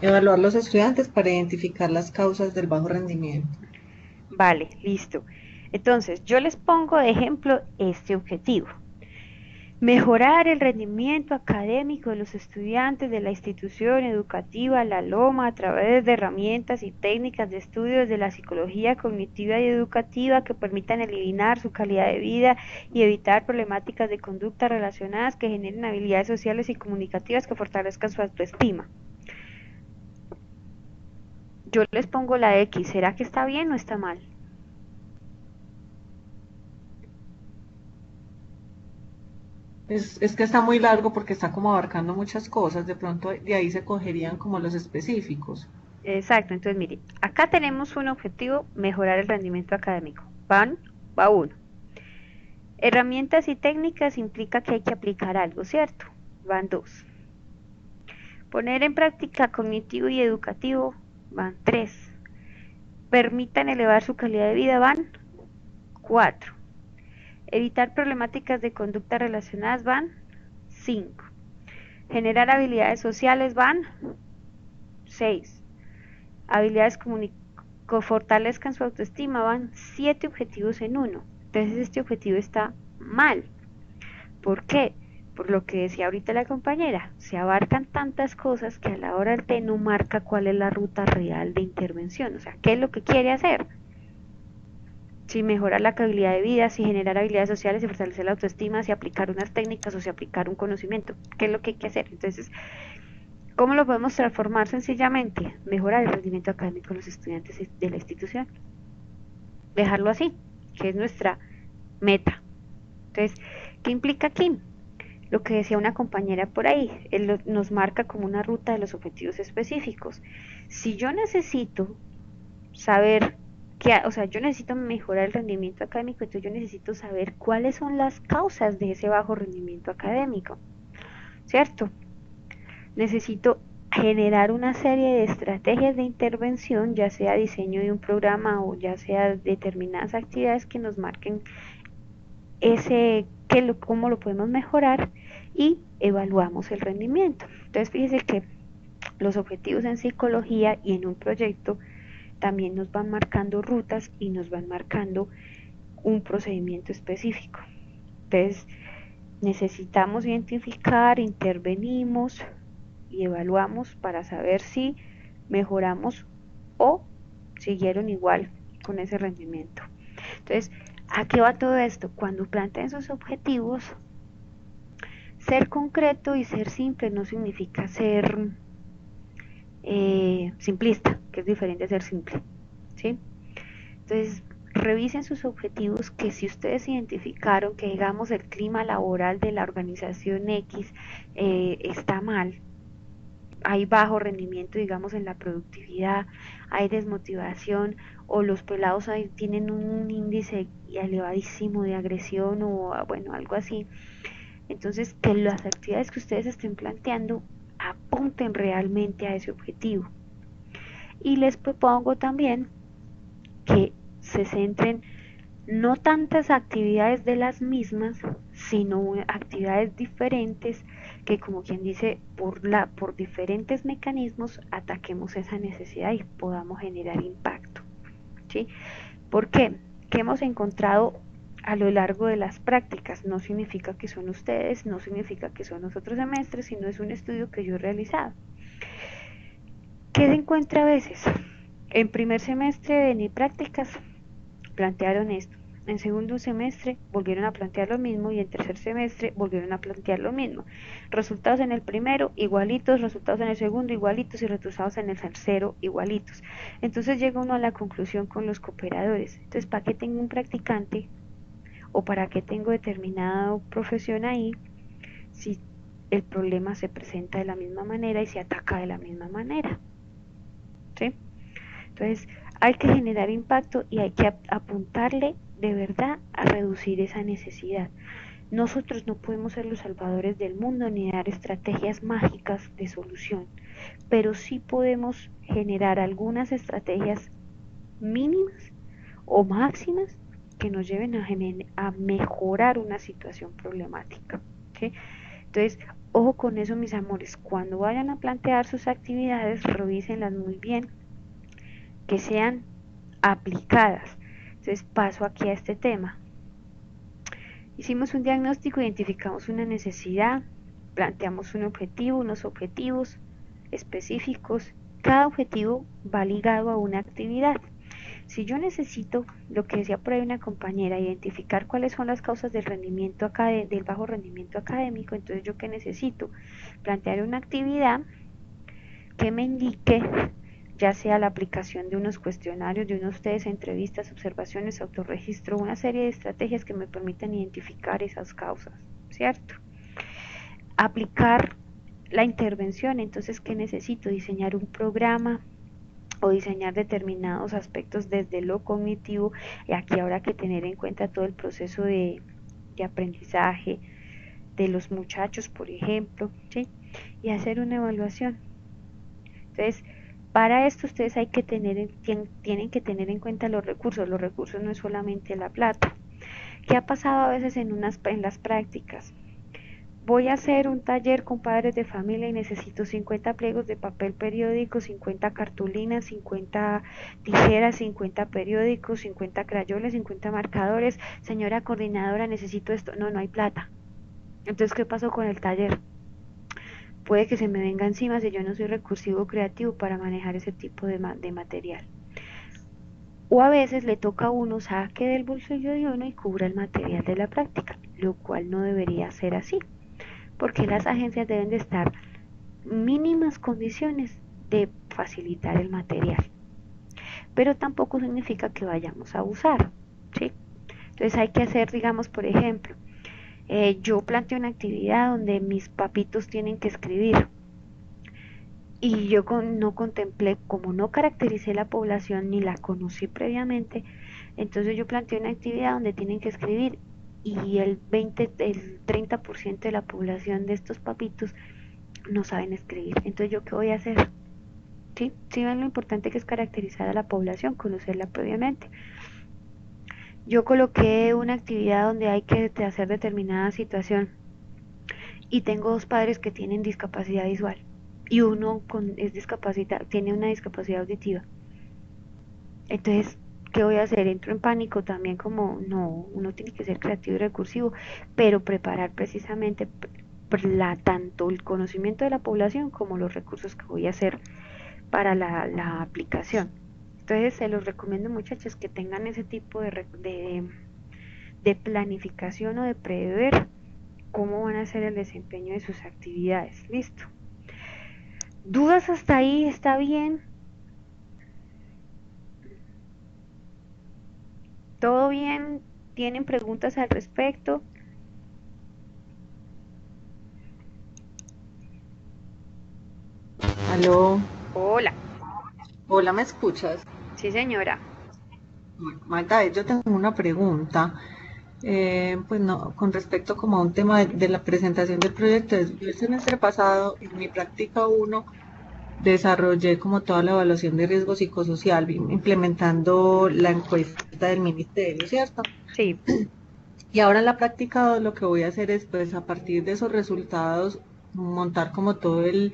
Evaluar los estudiantes para identificar las causas del bajo rendimiento. Vale, listo. Entonces, yo les pongo de ejemplo este objetivo. Mejorar el rendimiento académico de los estudiantes de la institución educativa La Loma a través de herramientas y técnicas de estudios de la psicología cognitiva y educativa que permitan eliminar su calidad de vida y evitar problemáticas de conducta relacionadas que generen habilidades sociales y comunicativas que fortalezcan su autoestima. Yo les pongo la X, ¿será que está bien o está mal? Es que está muy largo porque está como abarcando muchas cosas, de pronto de ahí se cogerían como los específicos. Exacto, entonces mire, acá tenemos un objetivo, mejorar el rendimiento académico. Va uno. Herramientas y técnicas implica que hay que aplicar algo, ¿cierto? Van dos. Poner en práctica cognitivo y educativo, van tres. Permitan elevar su calidad de vida, van cuatro. Evitar problemáticas de conducta relacionadas, van cinco. Generar habilidades sociales, van seis. Habilidades que fortalezcan su autoestima, van 7 objetivos en uno. Entonces este objetivo está mal. ¿Por qué? Por lo que decía ahorita la compañera, se abarcan tantas cosas que a la hora del té no marca cuál es la ruta real de intervención, o sea, qué es lo que quiere hacer. Si mejorar la calidad de vida, si generar habilidades sociales, si fortalecer la autoestima, si aplicar unas técnicas o si aplicar un conocimiento, qué es lo que hay que hacer. Entonces, ¿cómo lo podemos transformar sencillamente? Mejorar el rendimiento académico de los estudiantes de la institución. Dejarlo así, que es nuestra meta. Entonces, ¿qué implica aquí? Lo que decía una compañera por ahí, él nos marca como una ruta de los objetivos específicos. Si yo necesito saber o sea, yo necesito mejorar el rendimiento académico, entonces yo necesito saber cuáles son las causas de ese bajo rendimiento académico, ¿cierto? Necesito generar una serie de estrategias de intervención, ya sea diseño de un programa o ya sea determinadas actividades que nos marquen cómo lo podemos mejorar y evaluamos el rendimiento. Entonces fíjese que los objetivos en psicología y en un proyecto también nos van marcando rutas y nos van marcando un procedimiento específico. Entonces necesitamos identificar, intervenimos y evaluamos para saber si mejoramos o siguieron igual con ese rendimiento. Entonces, ¿a qué va todo esto? Cuando planteen sus objetivos, ser concreto y ser simple no significa ser simplista, que es diferente a ser simple, ¿sí? Entonces, revisen sus objetivos, que si ustedes identificaron que, digamos, el clima laboral de la organización X está mal, hay bajo rendimiento, digamos, en la productividad, hay desmotivación, o los pelados ahí tienen un índice elevadísimo de agresión o bueno, algo así. Entonces, que las actividades que ustedes estén planteando apunten realmente a ese objetivo. Y les propongo también que se centren no tantas actividades de las mismas, sino actividades diferentes que, como quien dice, por diferentes mecanismos ataquemos esa necesidad y podamos generar impacto, ¿sí? ¿Por qué? ¿Qué hemos encontrado a lo largo de las prácticas? No significa que son ustedes, no significa que son los otros semestres, sino es un estudio que yo he realizado. ¿Qué se encuentra a veces? En primer semestre de mi prácticas plantearon esto. En segundo semestre volvieron a plantear lo mismo y en tercer semestre volvieron a plantear lo mismo. Resultados en el primero igualitos, resultados en el segundo igualitos y resultados en el tercero igualitos. Entonces llega uno a la conclusión con los cooperadores. Entonces, ¿para qué tengo un practicante o para qué tengo determinada profesión ahí si el problema se presenta de la misma manera y se ataca de la misma manera? ¿Sí? Entonces, hay que generar impacto y hay que apuntarle de verdad a reducir esa necesidad. Nosotros no podemos ser los salvadores del mundo ni dar estrategias mágicas de solución, pero sí podemos generar algunas estrategias mínimas o máximas que nos lleven a mejorar una situación problemática, ¿sí? Entonces, ojo con eso, mis amores. Cuando vayan a plantear sus actividades, revísenlas muy bien, que sean aplicadas. Entonces paso aquí a este tema. Hicimos un diagnóstico, identificamos una necesidad, planteamos un objetivo, unos objetivos específicos. Cada objetivo va ligado a una actividad. Si yo necesito, lo que decía por ahí una compañera, identificar cuáles son las causas del rendimiento del bajo rendimiento académico, entonces yo qué necesito, plantear una actividad que me indique, ya sea la aplicación de unos cuestionarios, de unos test, entrevistas, observaciones, autorregistro, una serie de estrategias que me permitan identificar esas causas, ¿cierto? Aplicar la intervención, entonces, ¿qué necesito? Diseñar un programa o diseñar determinados aspectos desde lo cognitivo, y aquí habrá que tener en cuenta todo el proceso de aprendizaje de los muchachos, por ejemplo, ¿sí? Y hacer una evaluación. Entonces, para esto ustedes tienen que tener en cuenta los recursos. Los recursos no es solamente la plata. ¿Qué ha pasado a veces en las prácticas? Voy a hacer un taller con padres de familia y necesito 50 pliegos de papel periódico, 50 cartulinas, 50 tijeras, 50 periódicos, 50 crayoles, 50 marcadores. Señora coordinadora, necesito esto. No, no hay plata. Entonces, ¿qué pasó con el taller? Puede que se me venga encima si yo no soy recursivo creativo para manejar ese tipo de material. O a veces le toca a uno saque del bolsillo de uno y cubra el material de la práctica, lo cual no debería ser así, porque las agencias deben de estar mínimas condiciones de facilitar el material, pero tampoco significa que vayamos a abusar, ¿sí? Entonces hay que hacer, digamos, por ejemplo, yo planteo una actividad donde mis papitos tienen que escribir y yo no contemplé, como no caractericé la población ni la conocí previamente, entonces yo planteé una actividad donde tienen que escribir y el 30% de la población de estos papitos no saben escribir. Entonces, ¿yo qué voy a hacer? ¿Sí? ¿Sí ven lo importante que es caracterizar a la población, conocerla previamente? Yo coloqué una actividad donde hay que hacer determinada situación y tengo dos padres que tienen discapacidad visual y uno tiene una discapacidad auditiva. Entonces, ¿qué voy a hacer? Entro en pánico también, como no, uno tiene que ser creativo y recursivo, pero preparar precisamente tanto el conocimiento de la población como los recursos que voy a hacer para la aplicación. Entonces, se los recomiendo, muchachos, que tengan ese tipo de planificación o de prever cómo van a ser el desempeño de sus actividades. Listo. ¿Dudas hasta ahí? ¿Está bien? ¿Todo bien? ¿Tienen preguntas al respecto? Aló, Hola. hola, ¿me escuchas? Sí, señora. Magda, yo tengo una pregunta. Pues no, con respecto como a un tema de la presentación del proyecto, yo el semestre pasado en mi práctica uno desarrollé como toda la evaluación de riesgo psicosocial, implementando la encuesta del ministerio, ¿cierto? Sí. Y ahora en la práctica 2 lo que voy a hacer es, pues a partir de esos resultados, montar como todo el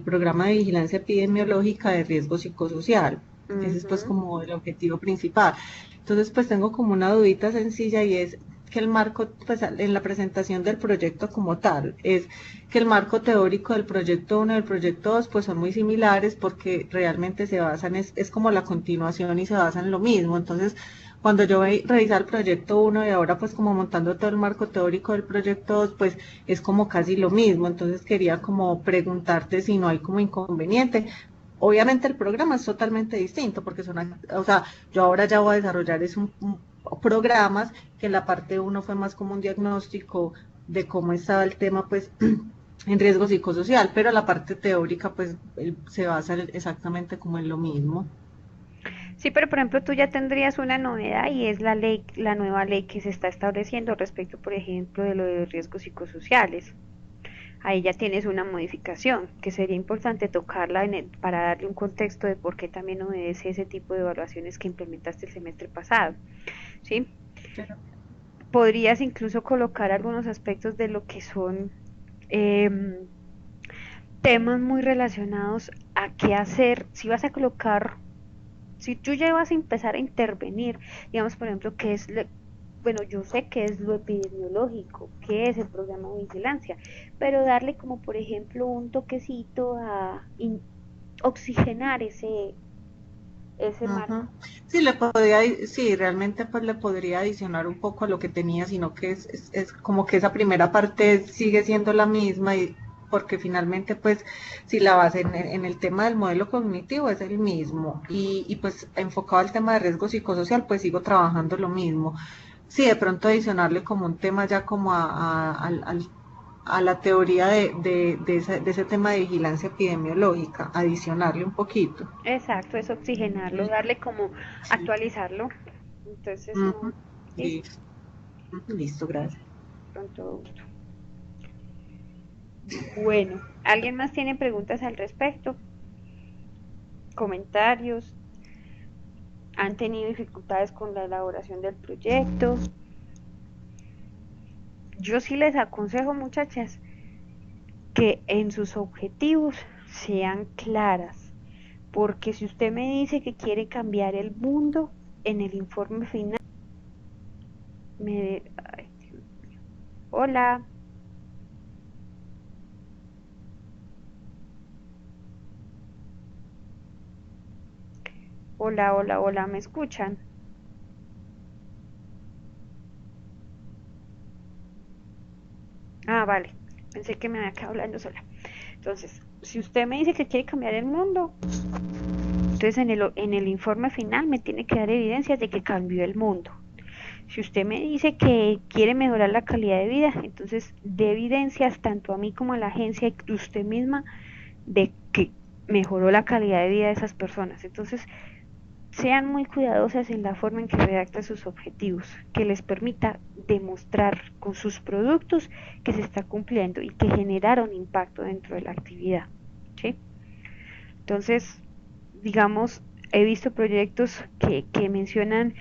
programa de vigilancia epidemiológica de riesgo psicosocial. Ese es pues Ujú. como el objetivo principal. Entonces pues tengo como una dudita sencilla y es que el marco, pues en la presentación del proyecto como tal, es que el marco teórico del proyecto 1 y del proyecto 2 pues son muy similares porque realmente se basan, es como la continuación y se basan en lo mismo. Entonces, cuando yo voy a revisar el proyecto 1 y ahora pues como montando todo el marco teórico del proyecto 2 pues es como casi lo mismo. Entonces quería como preguntarte si no hay como inconveniente. Obviamente el programa es totalmente distinto porque o sea, yo ahora ya voy a desarrollar programas que en la parte uno fue más como un diagnóstico de cómo estaba el tema pues en riesgo psicosocial, pero la parte teórica pues se basa exactamente como en lo mismo. Sí, pero por ejemplo, tú ya tendrías una novedad y es la ley, la nueva ley que se está estableciendo respecto, por ejemplo, de lo de riesgos psicosociales. Ahí ya tienes una modificación que sería importante tocarla para darle un contexto de por qué también obedece ese tipo de evaluaciones que implementaste el semestre pasado, ¿sí? Podrías incluso colocar algunos aspectos de lo que son eh, temas muy relacionados a qué hacer si vas a colocar, si tú ya vas a empezar a intervenir, digamos, por ejemplo, qué es bueno, yo sé que es lo epidemiológico, que es el programa de vigilancia, pero darle como por ejemplo un toquecito a oxigenar ese Ujú. marco. Sí, sí, realmente pues le podría adicionar un poco a lo que tenía, sino que es como que esa primera parte sigue siendo la misma y porque finalmente pues si la base en el tema del modelo cognitivo es el mismo y pues enfocado al tema de riesgo psicosocial pues sigo trabajando lo mismo. Sí, de pronto adicionarle como un tema ya como a la teoría de ese tema de vigilancia epidemiológica, adicionarle un poquito. Exacto, es oxigenarlo, darle como Sí. actualizarlo. Entonces, Ujú. no, Sí. listo, Listo, gracias. con todo gusto. Bueno, ¿alguien más tiene preguntas al respecto? ¿Comentarios? ¿Han tenido dificultades con la elaboración del proyecto? Yo sí les aconsejo, muchachas, que en sus objetivos sean claras, porque si usted me dice que quiere cambiar el mundo, en el informe final ay, Dios mío. Hola, hola, hola, hola, ¿me escuchan? Ah, vale, pensé que me había quedado hablando sola. Entonces, si usted me dice que quiere cambiar el mundo, entonces en el informe final me tiene que dar evidencias de que cambió el mundo. Si usted me dice que quiere mejorar la calidad de vida, entonces dé evidencias tanto a mí como a la agencia y usted misma de que mejoró la calidad de vida de esas personas. Entonces, sean muy cuidadosas en la forma en que redactan sus objetivos, que les permita demostrar con sus productos que se está cumpliendo y que generaron impacto dentro de la actividad, ¿sí? Entonces, digamos, he visto proyectos que mencionan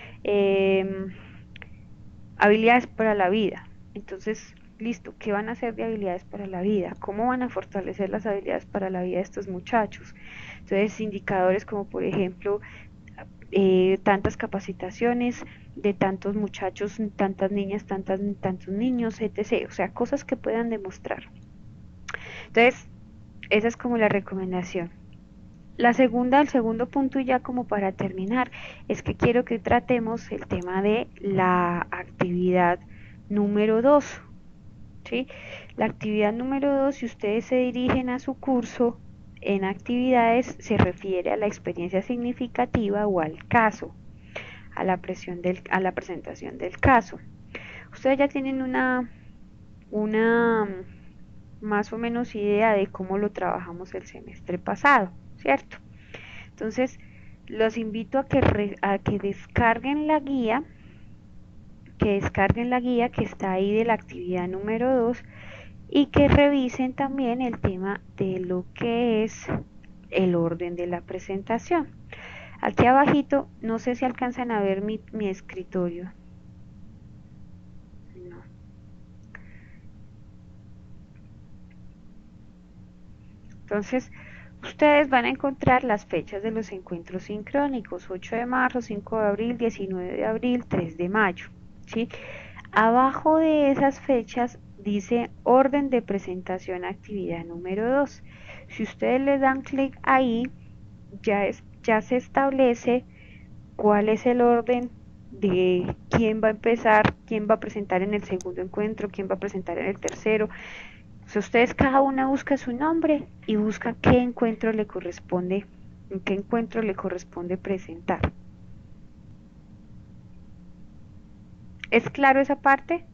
habilidades para la vida. Entonces, listo, ¿qué van a hacer de habilidades para la vida? ¿Cómo van a fortalecer las habilidades para la vida de estos muchachos? Entonces, indicadores como por ejemplo, tantas capacitaciones de tantos muchachos, tantas niñas, tantos niños, etc. O sea, cosas que puedan demostrar. Entonces, esa es como la recomendación. El segundo punto, y ya como para terminar, es que quiero que tratemos el tema de la actividad número 2. ¿Sí? La actividad número 2, si ustedes se dirigen a su curso en actividades, se refiere a la experiencia significativa o al caso, a la presentación del caso. Ustedes ya tienen una más o menos idea de cómo lo trabajamos el semestre pasado, ¿cierto? Entonces, los invito a que descarguen la guía, que está ahí de la actividad número 2 y que revisen también el tema de lo que es el orden de la presentación. Aquí abajito, no sé si alcanzan a ver mi escritorio. No. Entonces, ustedes van a encontrar las fechas de los encuentros sincrónicos: 8 de marzo, 5 de abril, 19 de abril, 3 de mayo. ¿Sí? Abajo de esas fechas dice orden de presentación actividad número 2. Si ustedes le dan clic ahí, ya se establece cuál es el orden de quién va a empezar, quién va a presentar en el segundo encuentro, quién va a presentar en el tercero. O sea, ustedes cada una busca su nombre y busca qué encuentro le corresponde, en qué encuentro le corresponde presentar. ¿Es claro esa parte?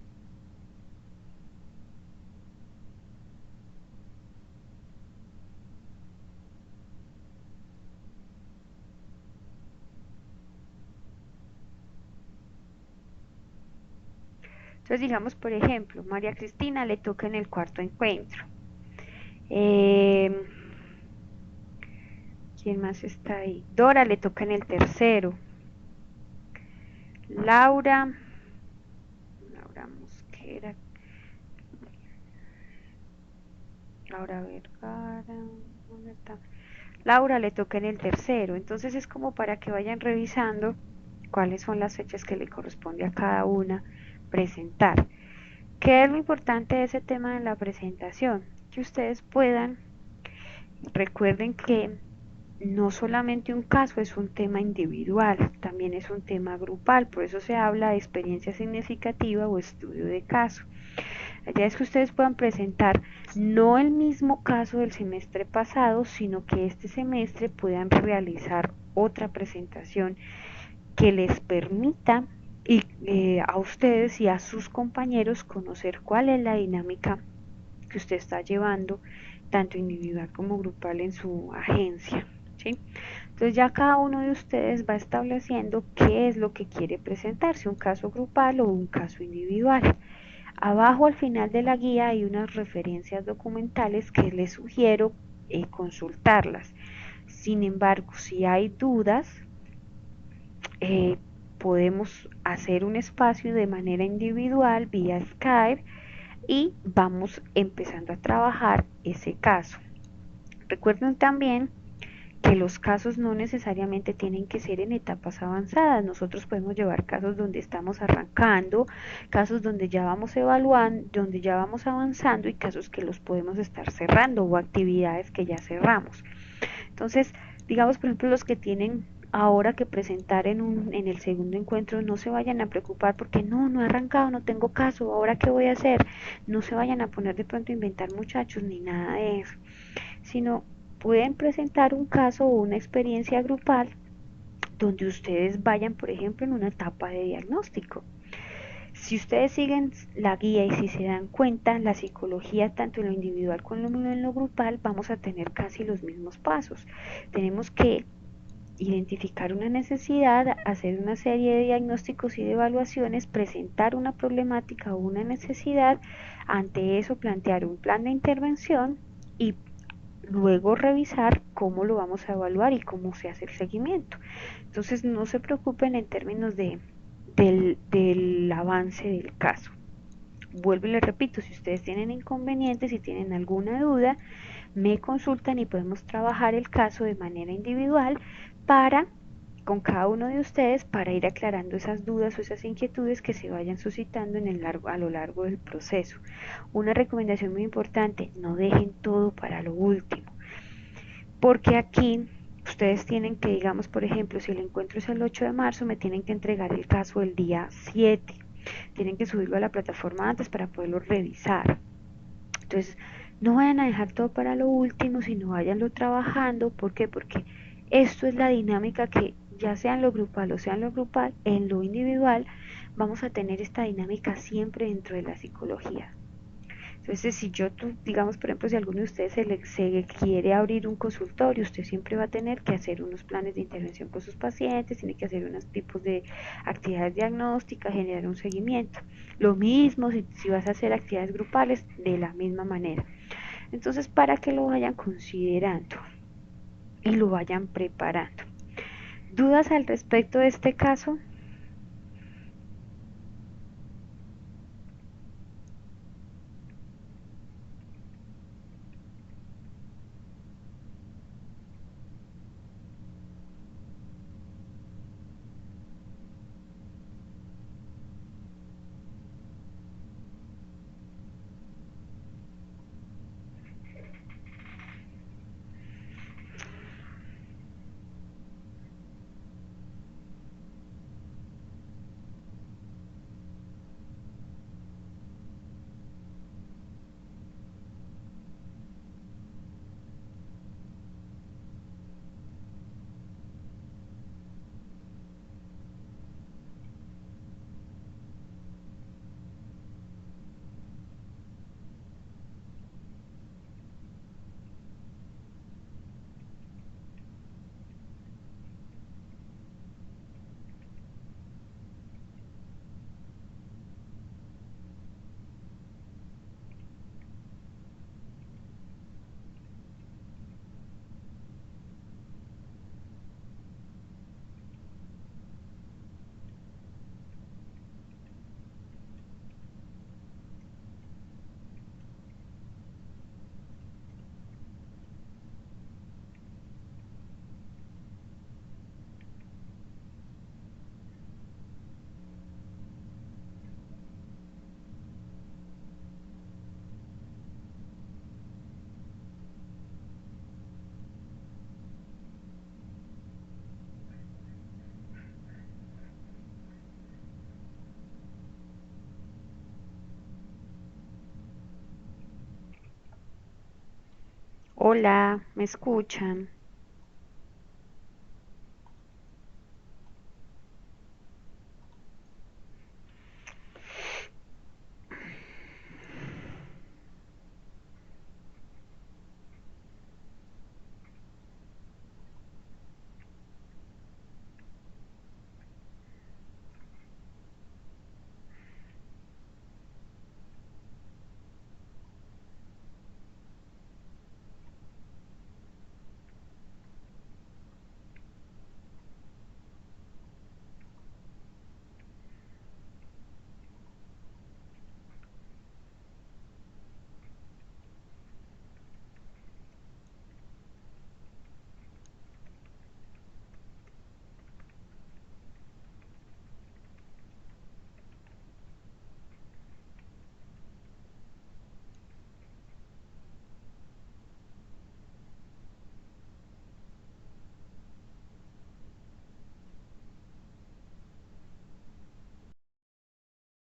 Entonces digamos, por ejemplo, María Cristina le toca en el cuarto encuentro. ¿Quién más está ahí? Dora le toca en el tercero. Laura Mosquera. Laura Vergara. ¿Dónde está? Laura le toca en el tercero. Entonces es como para que vayan revisando cuáles son las fechas que le corresponde a cada una presentar. ¿Qué es lo importante de ese tema de la presentación? Que ustedes puedan, recuerden que no solamente un caso es un tema individual, también es un tema grupal, por eso se habla de experiencia significativa o estudio de caso. La idea es que ustedes puedan presentar no el mismo caso del semestre pasado, sino que este semestre puedan realizar otra presentación que les permita a ustedes y a sus compañeros conocer cuál es la dinámica que usted está llevando, tanto individual como grupal, en su agencia, ¿sí? Entonces ya cada uno de ustedes va estableciendo qué es lo que quiere presentar, si un caso grupal o un caso individual. Abajo al final de la guía hay unas referencias documentales que les sugiero consultarlas. Sin embargo, si hay dudas, podemos hacer un espacio de manera individual vía Skype y vamos empezando a trabajar ese caso. Recuerden también que los casos no necesariamente tienen que ser en etapas avanzadas. Nosotros podemos llevar casos donde estamos arrancando, casos donde ya vamos evaluando, donde ya vamos avanzando, y casos que los podemos estar cerrando, o actividades que ya cerramos. Entonces, digamos, por ejemplo, los que tienen ahora que presentar en el segundo encuentro, no se vayan a preocupar porque no he arrancado, no tengo caso, ahora qué voy a hacer. No se vayan a poner de pronto a inventar, muchachos, ni nada de eso, sino pueden presentar un caso o una experiencia grupal donde ustedes vayan, por ejemplo, en una etapa de diagnóstico. Si ustedes siguen la guía y si se dan cuenta, la psicología, tanto en lo individual como en lo grupal, vamos a tener casi los mismos pasos. Tenemos que identificar una necesidad, hacer una serie de diagnósticos y de evaluaciones, presentar una problemática o una necesidad, ante eso plantear un plan de intervención y luego revisar cómo lo vamos a evaluar y cómo se hace el seguimiento. Entonces no se preocupen en términos del avance del caso. Vuelvo y les repito, si ustedes tienen inconvenientes, si tienen alguna duda, me consultan y podemos trabajar el caso de manera individual para con cada uno de ustedes para ir aclarando esas dudas o esas inquietudes que se vayan suscitando a lo largo del proceso. Una recomendación muy importante, no dejen todo para lo último, porque aquí ustedes tienen que, digamos, por ejemplo, si el encuentro es el 8 de marzo, me tienen que entregar el caso el día 7, tienen que subirlo a la plataforma antes para poderlo revisar. Entonces, no vayan a dejar todo para lo último, sino váyanlo trabajando. ¿Por qué? Porque esto es la dinámica que, ya sea en lo grupal o sea en lo grupal, en lo individual, vamos a tener esta dinámica siempre dentro de la psicología. Entonces, si digamos, por ejemplo, si alguno de ustedes se quiere abrir un consultorio, usted siempre va a tener que hacer unos planes de intervención con sus pacientes, tiene que hacer unos tipos de actividades diagnósticas, generar un seguimiento. Lo mismo si vas a hacer actividades grupales, de la misma manera. Entonces, para que lo vayan considerando y lo vayan preparando. ¿Dudas al respecto de este caso? Hola, ¿me escuchan?